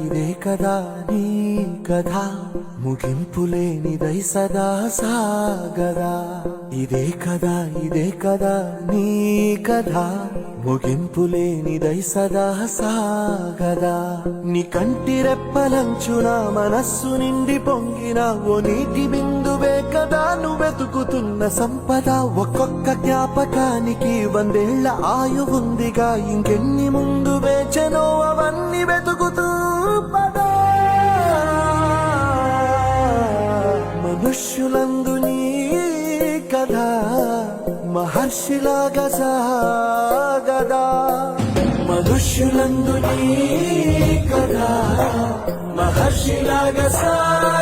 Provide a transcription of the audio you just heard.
ఇదే కదా నీ కథ ముగింపులేనిదై సదా సాగదా ఇదే కదా నీ కథ ముగింపులేనిదై సదా సాగదా నీ కంటి రెప్పలంచున మనస్సు నిండి పొంగిన ఓ నీటి బిందువే కదా నువ్వెతుకుతున్న సంపద ఒక్కొక్క జ్ఞాపకానికి 100 ఏళ్ల ఆయువుందిగా ఇంకెన్ని ముందు వేచనో అవన్నీ వెతుకుతూ పదా మనుష్యులందు నీ కథ మహర్షిలాగా సాగదా మనుష్యులందు నీ కథ మహర్షిలాగా సాగదా